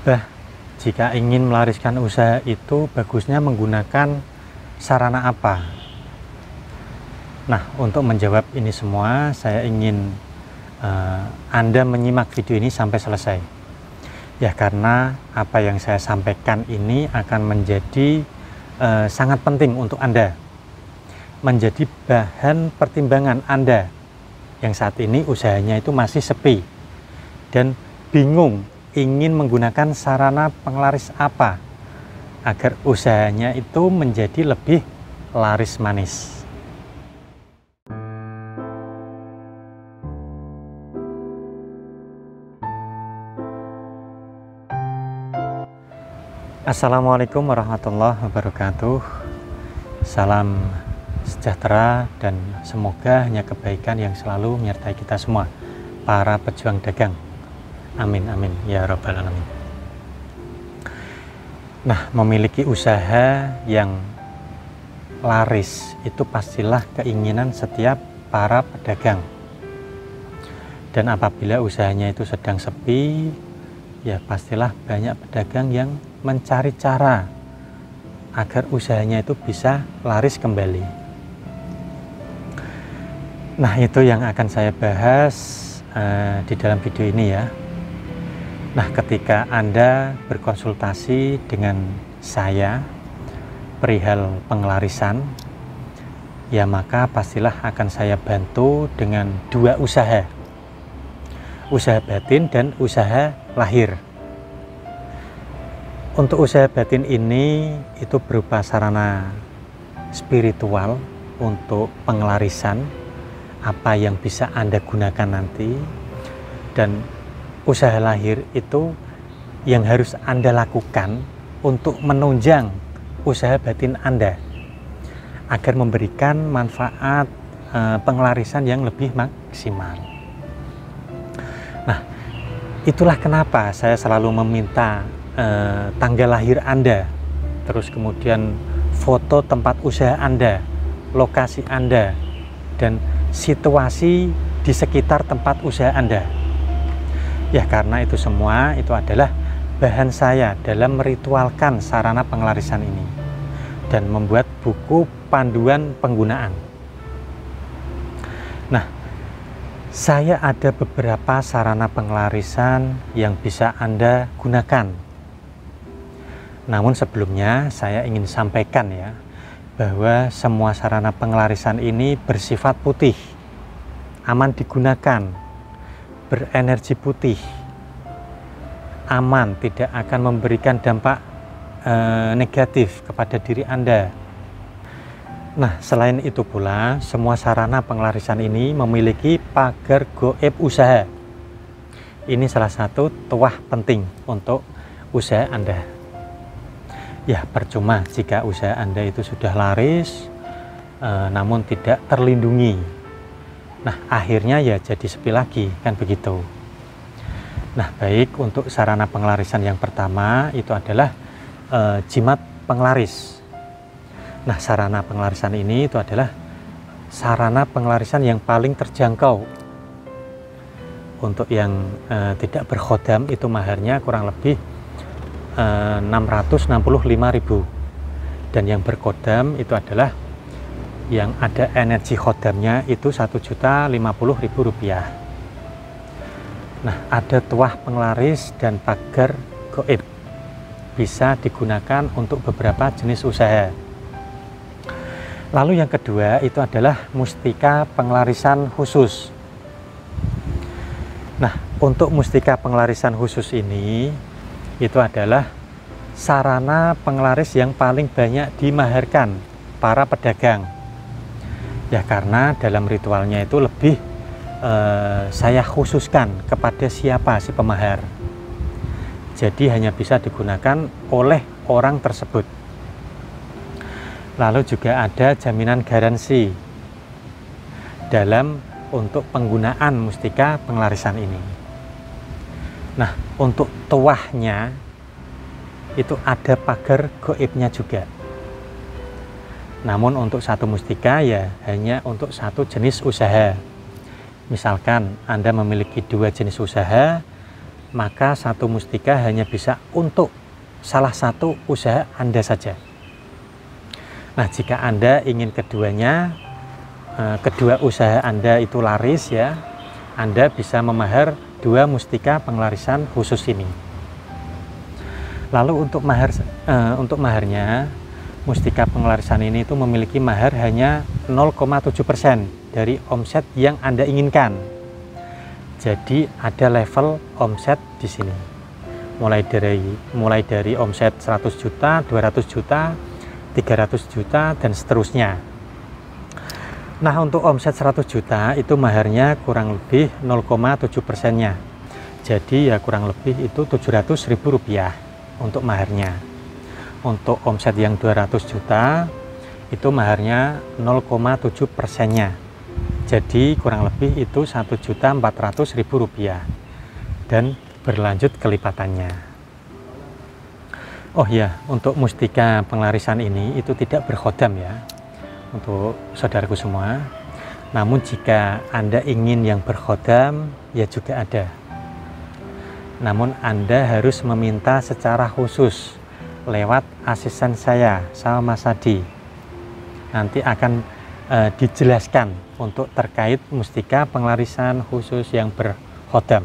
Bah, jika ingin melariskan usaha itu bagusnya menggunakan sarana apa? Nah, untuk menjawab ini semua, saya ingin Anda menyimak video ini sampai selesai. Ya, karena apa yang saya sampaikan ini akan menjadi sangat penting untuk Anda. Menjadi bahan pertimbangan Anda yang saat ini usahanya itu masih sepi dan bingung ingin menggunakan sarana penglaris apa agar usahanya itu menjadi lebih laris manis. Assalamualaikum warahmatullahi wabarakatuh. Salam sejahtera dan semoga hanya kebaikan yang selalu menyertai kita semua, para pejuang dagang. Amin amin ya rabbal alamin. Nah, memiliki usaha yang laris itu pastilah keinginan setiap para pedagang. Dan apabila usahanya itu sedang sepi, ya pastilah banyak pedagang yang mencari cara agar usahanya itu bisa laris kembali. Nah, itu yang akan saya bahas di dalam video ini ya. Nah, ketika Anda berkonsultasi dengan saya perihal pengelarisan, ya maka pastilah akan saya bantu dengan dua usaha. Usaha batin dan usaha lahir. Untuk usaha batin ini itu berupa sarana spiritual untuk pengelarisan apa yang bisa Anda gunakan nanti, dan usaha lahir itu yang harus Anda lakukan untuk menunjang usaha batin Anda agar memberikan manfaat pengelarisan yang lebih maksimal. Nah, itulah kenapa saya selalu meminta tanggal lahir Anda, terus kemudian foto tempat usaha Anda, lokasi Anda, dan situasi di sekitar tempat usaha Anda. Ya, karena itu semua itu adalah bahan saya dalam meritualkan sarana pengelarisan ini dan membuat buku panduan penggunaan. Nah, saya ada beberapa sarana pengelarisan yang bisa Anda gunakan. Namun sebelumnya saya ingin sampaikan ya, bahwa semua sarana pengelarisan ini bersifat putih, aman digunakan, berenergi putih, aman, tidak akan memberikan dampak negatif kepada diri Anda. Nah, selain itu pula, semua sarana pengelarisan ini memiliki pagar goib usaha. Ini salah satu tuah penting untuk usaha Anda. Ya, percuma jika usaha Anda itu sudah laris namun tidak terlindungi. Nah, akhirnya ya jadi sepi lagi, kan begitu. Nah, baik, untuk sarana pengelarisan yang pertama itu adalah jimat penglaris. Nah, sarana pengelarisan ini itu adalah sarana pengelarisan yang paling terjangkau. Untuk yang tidak berkhodam itu maharnya kurang lebih 665.000, dan yang berkodam itu adalah yang ada energi khodamnya itu 1.050.000 rupiah. Nah, ada tuah penglaris dan pagar goib, bisa digunakan untuk beberapa jenis usaha. Lalu yang kedua itu adalah mustika pengelarisan khusus. Nah, untuk mustika pengelarisan khusus ini itu adalah sarana penglaris yang paling banyak dimaharkan para pedagang. Ya, karena dalam ritualnya itu lebih saya khususkan kepada siapa si pemahar. Jadi hanya bisa digunakan oleh orang tersebut. Lalu juga ada jaminan garansi dalam untuk penggunaan mustika pengelarisan ini. Nah, untuk tuahnya itu ada pagar goibnya juga. Namun untuk satu mustika ya hanya untuk satu jenis usaha. Misalkan Anda memiliki dua jenis usaha, maka satu mustika hanya bisa untuk salah satu usaha Anda saja. Nah, jika Anda ingin keduanya, kedua usaha Anda itu laris ya, Anda bisa memahar 2 mustika pengelarisan khusus ini. Lalu untuk maharnya, mustika pengelarisan ini itu memiliki mahar hanya 0,7% dari omset yang Anda inginkan. Jadi ada level omset di sini. Mulai dari omset 100 juta, 200 juta, 300 juta dan seterusnya. Nah, untuk omset 100 juta itu maharnya kurang lebih 0,7%-nya. Jadi ya kurang lebih itu Rp700.000 untuk maharnya. Untuk omset yang 200 juta itu maharnya 0,7%-nya. Jadi kurang lebih itu Rp1.400.000 dan berlanjut kelipatannya. Oh ya, untuk mustika pengelarisan ini itu tidak berkhodam ya untuk saudaraku semua. Namun jika Anda ingin yang berkhodam ya juga ada. Namun Anda harus meminta secara khusus lewat asisten saya sama Mas Adi. Nanti akan dijelaskan untuk terkait mustika pengelarisan khusus yang berkhodam.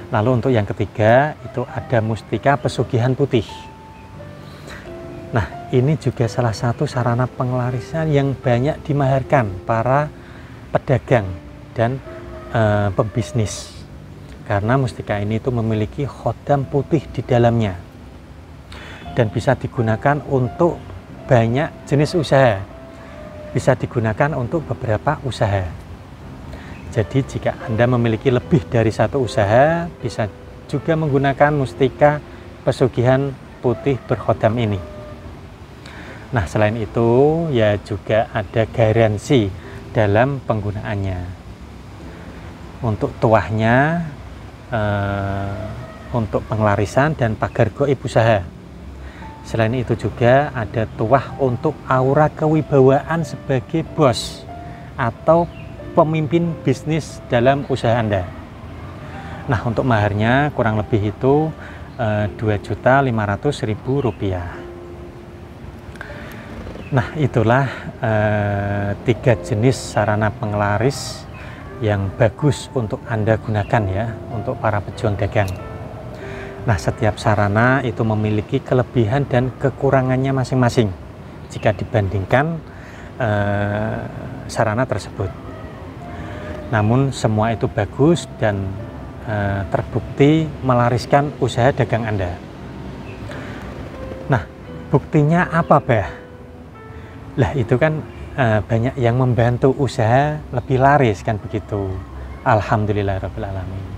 Lalu untuk yang ketiga itu ada mustika pesugihan putih. Nah, ini juga salah satu sarana pengelarisan yang banyak dimaharkan para pedagang dan pebisnis. Karena mustika ini itu memiliki khodam putih di dalamnya dan bisa digunakan untuk banyak jenis usaha, bisa digunakan untuk beberapa usaha. Jadi jika Anda memiliki lebih dari satu usaha, bisa juga menggunakan mustika pesugihan putih berkhodam ini. Nah, selain itu ya juga ada garansi dalam penggunaannya. Untuk tuahnya, untuk pengelarisan dan pagar gaib usaha. Selain itu juga ada tuah untuk aura kewibawaan sebagai bos atau pemimpin bisnis dalam usaha Anda. Nah, untuk maharnya kurang lebih itu Rp2.500.000. Nah, itulah 3 jenis sarana pengelaris yang bagus untuk Anda gunakan ya, untuk para pejuang dagang. Nah, setiap sarana itu memiliki kelebihan dan kekurangannya masing-masing jika dibandingkan sarana tersebut. Namun semua itu bagus dan terbukti melariskan usaha dagang Anda. Nah, buktinya apa, Bah? Lah, itu kan banyak yang membantu usaha lebih laris kan begitu. Alhamdulillahirabbil alamin.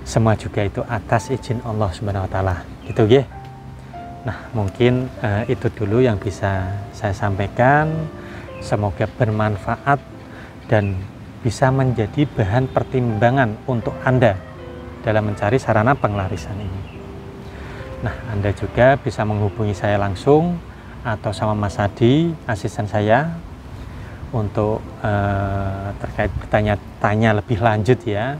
Semua juga itu atas izin Allah Subhanahu wa taala. Gitu ya. Nah, mungkin itu dulu yang bisa saya sampaikan. Semoga bermanfaat dan bisa menjadi bahan pertimbangan untuk Anda dalam mencari sarana pengelarisan ini. Nah, Anda juga bisa menghubungi saya langsung atau sama Mas Adi, asisten saya, untuk terkait bertanya-tanya lebih lanjut ya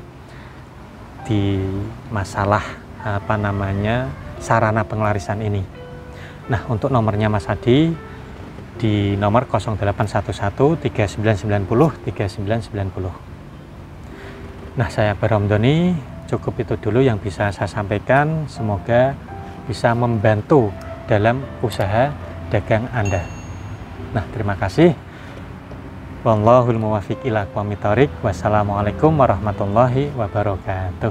di masalah sarana pengelarisan ini. Nah, untuk nomornya Mas Adi di nomor 0811 3990 3990. Nah, saya Baromdoni, cukup itu dulu yang bisa saya sampaikan. Semoga bisa membantu dalam usaha dagang Anda. Nah, terima kasih. Wallahul muwaffiq ila aqwamit thoriq. Wassalamualaikum warahmatullahi wabarakatuh.